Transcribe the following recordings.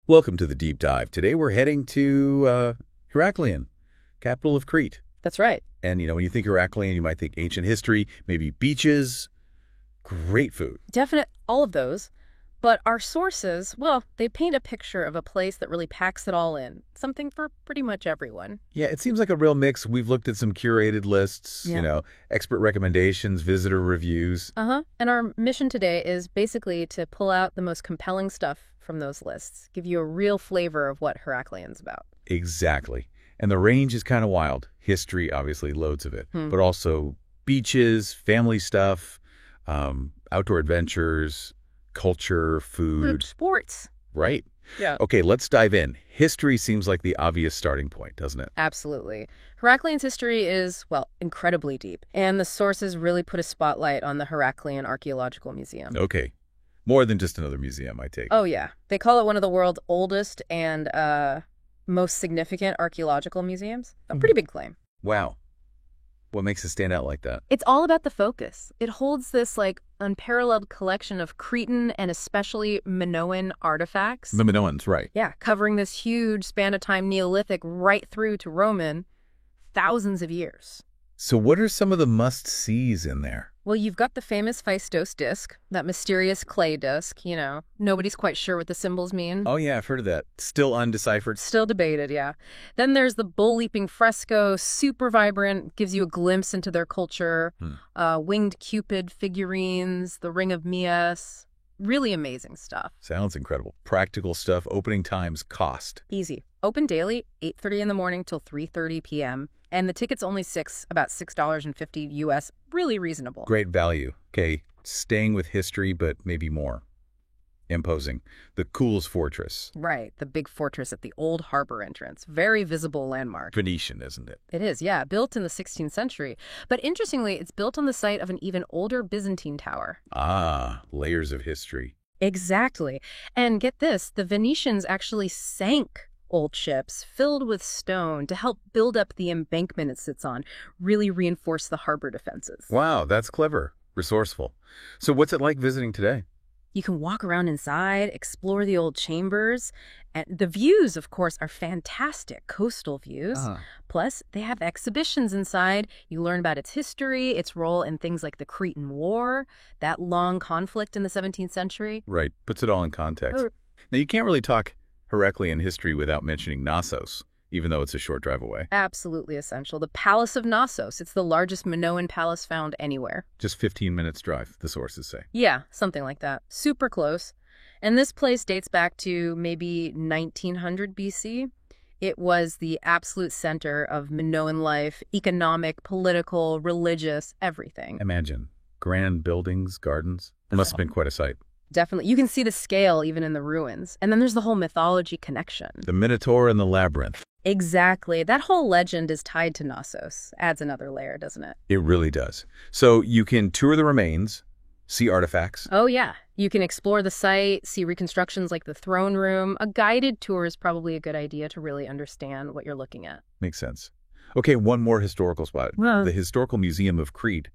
Welcome to the deep dive. Today we're heading to Heraklion, capital of Crete. That's right. And, when you think Heraklion, you might think ancient history, maybe beaches, great food. Definite, all of those. But our sources, well, they paint a picture of a place that really packs it all in. Something for pretty much everyone. Yeah, it seems like a real mix. We've looked at some curated lists, expert recommendations, visitor reviews. And our mission today is basically to pull out the most compelling stuff from those lists, give you a real flavor of what Heraklion's about. Exactly. And the range is kind of wild. History, obviously, loads of it. But also beaches, family stuff, outdoor adventures, culture, food. Sports. Right. Yeah. Okay, let's dive in. History seems like the obvious starting point, doesn't it? Absolutely. Heraklion's history is, well, incredibly deep. And the sources really put a spotlight on the Heraklion Archaeological Museum. Okay. More than just another museum, I take it. Oh, yeah. They call it one of the world's oldest and most significant archaeological museums. A pretty big claim. Wow. What makes it stand out like that? It's all about the focus. It holds this, unparalleled collection of Cretan and especially Minoan artifacts. The Minoans, right. Yeah, covering this huge span of time, Neolithic right through to Roman, thousands of years. So what are some of the must-sees in there? Well, you've got the famous Phaistos disc, that mysterious clay disc, Nobody's quite sure what the symbols mean. Oh, yeah, I've heard of that. Still undeciphered. Still debated, yeah. Then there's the bull-leaping fresco, super vibrant, gives you a glimpse into their culture. Winged Cupid figurines, the Ring of Mias. Really amazing stuff. Sounds incredible. Practical stuff. Opening times, cost. Easy. Open daily, 8:30 in the morning till 3:30 p.m. And the ticket's only about $6.50 US. Really reasonable. Great value. Okay, staying with history, but maybe more. Imposing. The Cool's Fortress. Right, the big fortress at the old harbor entrance. Very visible landmark. Venetian, isn't it? It is, yeah. Built in the 16th century. But interestingly, it's built on the site of an even older Byzantine tower. Ah, layers of history. Exactly. And get this, the Venetians actually sank old ships filled with stone to help build up the embankment it sits on, really reinforce the harbor defenses. Wow, that's clever. Resourceful. So what's it like visiting today? You can walk around inside, explore the old chambers, and the views, of course, are fantastic, coastal views. Plus, they have exhibitions inside. You learn about its history, its role in things like the Cretan War, that long conflict in the 17th century. Right, puts it all in context. Now, you can't really talk Heraklion history without mentioning Knossos, even though it's a short drive away. Absolutely essential. The Palace of Knossos. It's the largest Minoan palace found anywhere. Just 15 minutes drive, the sources say. Yeah, something like that. Super close. And this place dates back to maybe 1900 BC. It was the absolute center of Minoan life, economic, political, religious, everything. Imagine. Grand buildings, gardens. It must have been quite a sight. Definitely. You can see the scale even in the ruins. And then there's the whole mythology connection. The Minotaur and the Labyrinth. Exactly. That whole legend is tied to Knossos. Adds another layer, doesn't it? It really does. So you can tour the remains, see artifacts. Oh, yeah. You can explore the site, see reconstructions like the throne room. A guided tour is probably a good idea to really understand what you're looking at. Makes sense. Okay, one more historical spot. The Historical Museum of Crete.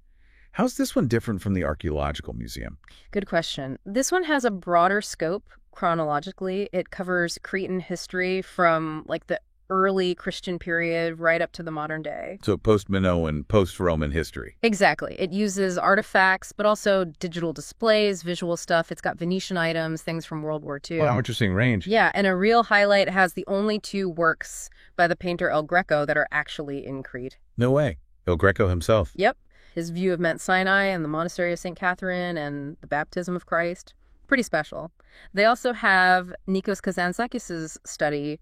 How's this one different from the Archaeological Museum? Good question. This one has a broader scope chronologically. It covers Cretan history from the early Christian period right up to the modern day. So post-Minoan, post-Roman history. Exactly. It uses artifacts, but also digital displays, visual stuff. It's got Venetian items, things from World War II. Wow, interesting range. Yeah, and a real highlight has the only two works by the painter El Greco that are actually in Crete. No way. El Greco himself. Yep. His view of Mount Sinai and the monastery of St. Catherine and the baptism of Christ. Pretty special. They also have Nikos Kazantzakis' study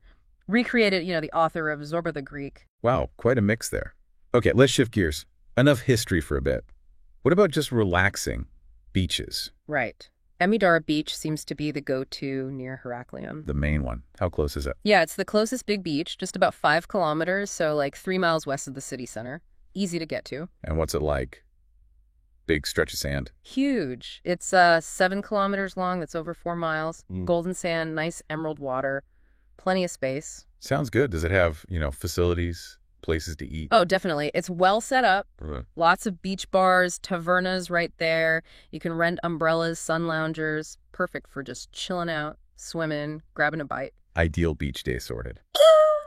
recreated, the author of Zorba the Greek. Wow, quite a mix there. Okay, let's shift gears. Enough history for a bit. What about just relaxing? Beaches. Right. Emidara Beach seems to be the go-to near Heraklion. The main one. How close is it? Yeah, it's the closest big beach, just about 5 kilometers, so 3 miles west of the city center. Easy to get to. And what's it like? Big stretch of sand? Huge. It's 7 kilometers long. That's over 4 miles. Golden sand, nice emerald water. Plenty of space. Sounds good. Does it have, facilities, places to eat? Oh, definitely. It's well set up. Lots of beach bars, tavernas right there. You can rent umbrellas, sun loungers. Perfect for just chilling out. swimming, grabbing a bite. Ideal beach day sorted.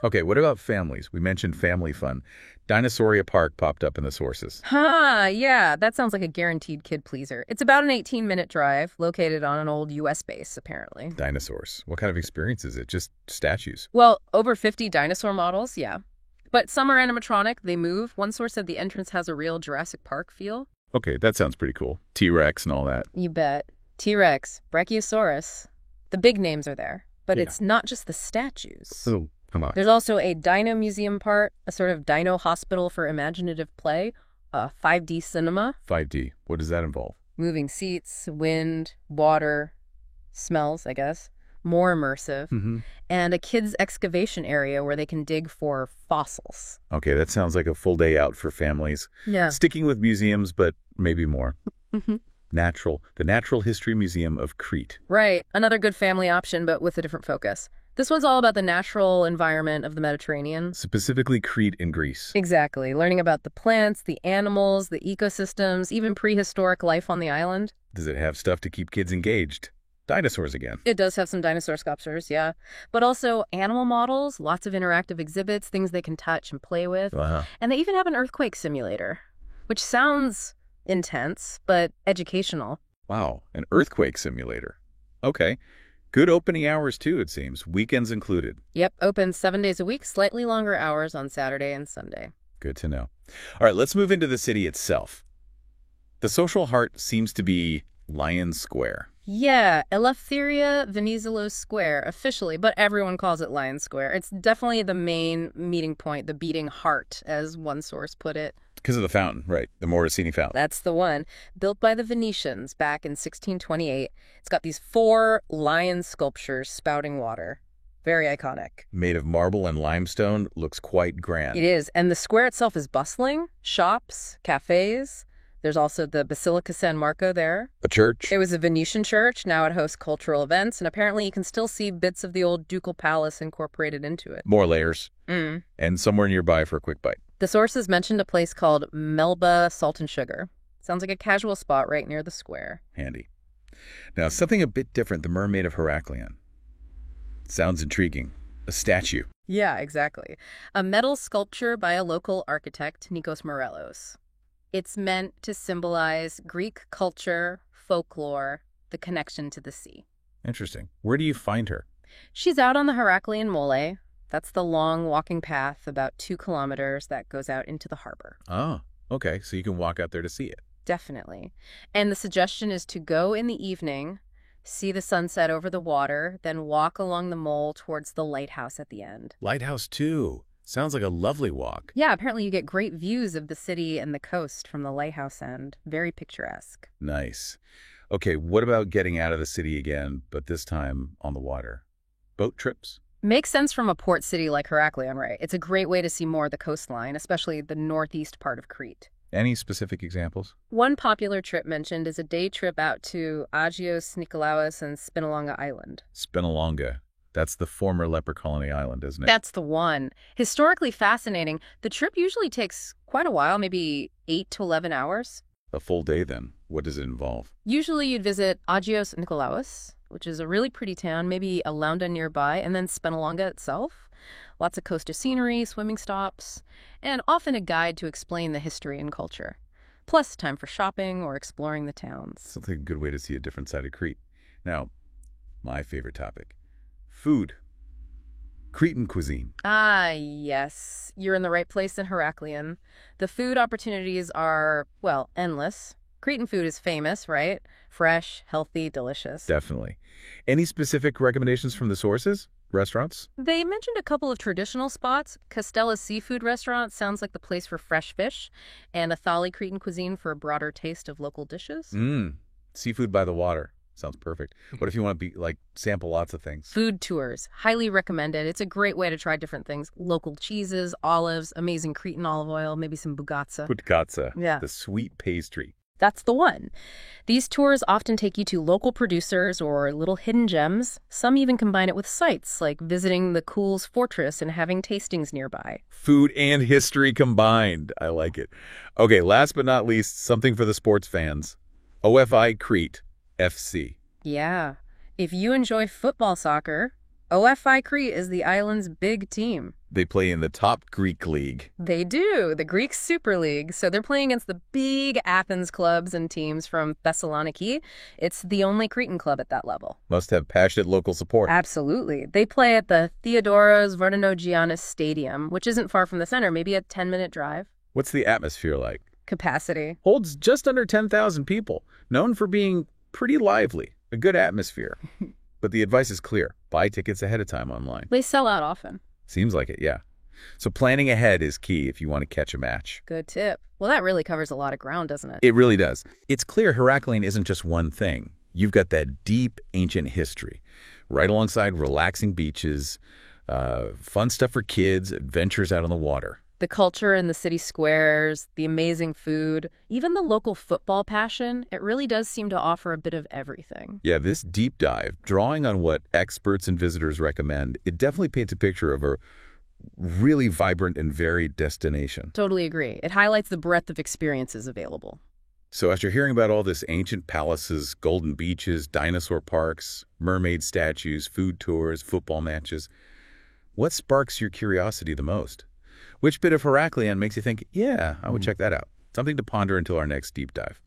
Okay, what about families? We mentioned family fun. Dinosauria Park popped up in the sources. Yeah, that sounds like a guaranteed kid pleaser. It's about an 18-minute drive, located on an old U.S. base, apparently. Dinosaurs. What kind of experience is it? Just statues? Well, over 50 dinosaur models, yeah. But some are animatronic, they move. One source said the entrance has a real Jurassic Park feel. Okay, that sounds pretty cool. T-Rex and all that. You bet. T-Rex, Brachiosaurus. The big names are there. But it's not just the statues. Oh, come on. There's also a dino museum part, a sort of dino hospital for imaginative play, 5D cinema. 5D. What does that involve? Moving seats, wind, water, smells, I guess. More immersive. And a kids' excavation area where they can dig for fossils. Okay, that sounds like a full day out for families. Yeah. Sticking with museums, but maybe more. The Natural History Museum of Crete. Right. Another good family option, but with a different focus. This one's all about the natural environment of the Mediterranean. Specifically Crete in Greece. Exactly. Learning about the plants, the animals, the ecosystems, even prehistoric life on the island. Does it have stuff to keep kids engaged? Dinosaurs again. It does have some dinosaur sculptures, yeah. But also animal models, lots of interactive exhibits, things they can touch and play with. Wow. And they even have an earthquake simulator, which sounds intense, but educational. Wow, an earthquake simulator. Okay. Good opening hours, too, it seems. Weekends included. Yep, open 7 days a week, slightly longer hours on Saturday and Sunday. Good to know. All right, let's move into the city itself. The social heart seems to be Lion Square. Yeah, Eleftheria Venizelos Square, officially, but everyone calls it Lion Square. It's definitely the main meeting point, the beating heart, as one source put it. Because of the fountain, right, the Morosini Fountain. That's the one. Built by the Venetians back in 1628. It's got these 4 lion sculptures spouting water. Very iconic. Made of marble and limestone, looks quite grand. It is, and the square itself is bustling. Shops, cafes. There's also the Basilica San Marco there. A church? It was a Venetian church. Now it hosts cultural events, and apparently you can still see bits of the old ducal palace incorporated into it. More layers. And somewhere nearby for a quick bite. The sources mentioned a place called Melba Salt and Sugar. Sounds like a casual spot right near the square. Handy. Now, something a bit different, the Mermaid of Heraklion. Sounds intriguing. A statue. Yeah, exactly. A metal sculpture by a local architect, Nikos Morelos. It's meant to symbolize Greek culture, folklore, the connection to the sea. Interesting. Where do you find her? She's out on the Heraklion Mole. That's the long walking path, about 2 kilometers, that goes out into the harbor. Oh, okay. So you can walk out there to see it. Definitely. And the suggestion is to go in the evening, see the sunset over the water, then walk along the mole towards the lighthouse at the end. Lighthouse, too. Sounds like a lovely walk. Yeah, apparently you get great views of the city and the coast from the lighthouse end. Very picturesque. Nice. Okay, what about getting out of the city again, but this time on the water? Boat trips? Makes sense from a port city like Heraklion, right? It's a great way to see more of the coastline, especially the northeast part of Crete. Any specific examples? One popular trip mentioned is a day trip out to Agios Nikolaos and Spinalonga Island. Spinalonga. That's the former leper colony island, isn't it? That's the one. Historically fascinating. The trip usually takes quite a while, maybe 8 to 11 hours. A full day, then. What does it involve? Usually you'd visit Agios Nikolaos, which is a really pretty town, maybe Alaunda nearby, and then Spinalonga itself. Lots of coastal scenery, swimming stops, and often a guide to explain the history and culture. Plus time for shopping or exploring the towns. Sounds like a good way to see a different side of Crete. Now, my favorite topic. Food. Cretan cuisine. Ah, yes. You're in the right place in Heraklion. The food opportunities are, well, endless. Cretan food is famous, right? Fresh, healthy, delicious. Definitely. Any specific recommendations from the sources? Restaurants? They mentioned a couple of traditional spots. Castella's Seafood Restaurant sounds like the place for fresh fish, and Athali Cretan Cuisine for a broader taste of local dishes. Seafood by the water. Sounds perfect. What if you want to sample lots of things? Food tours. Highly recommended. It's a great way to try different things. Local cheeses, olives, amazing Cretan olive oil, maybe some bugatsa. Bugatsa. Yeah. The sweet pastry. That's the one. These tours often take you to local producers or little hidden gems. Some even combine it with sites, like visiting the Cools Fortress and having tastings nearby. Food and history combined. I like it. Okay, last but not least, something for the sports fans. OFI Crete FC. Yeah. If you enjoy football soccer, OFI Crete is the island's big team. They play in the top Greek league. They do, the Greek Super League. So they're playing against the big Athens clubs and teams from Thessaloniki. It's the only Cretan club at that level. Must have passionate local support. Absolutely. They play at the Theodoros Vardanogiannis Stadium, which isn't far from the center, maybe a 10-minute drive. What's the atmosphere like? Capacity. Holds just under 10,000 people, known for being pretty lively, a good atmosphere. But the advice is clear. Buy tickets ahead of time online. They sell out often. Seems like it, yeah. So planning ahead is key if you want to catch a match. Good tip. Well, that really covers a lot of ground, doesn't it? It really does. It's clear Heraklion isn't just one thing. You've got that deep, ancient history, right alongside relaxing beaches, fun stuff for kids, adventures out on the water. The culture in the city squares, the amazing food, even the local football passion, it really does seem to offer a bit of everything. Yeah, this deep dive, drawing on what experts and visitors recommend, it definitely paints a picture of a really vibrant and varied destination. Totally agree. It highlights the breadth of experiences available. So after hearing about all this ancient palaces, golden beaches, dinosaur parks, mermaid statues, food tours, football matches, what sparks your curiosity the most? Which bit of Heraklion makes you think, yeah, I would check that out? Something to ponder until our next deep dive.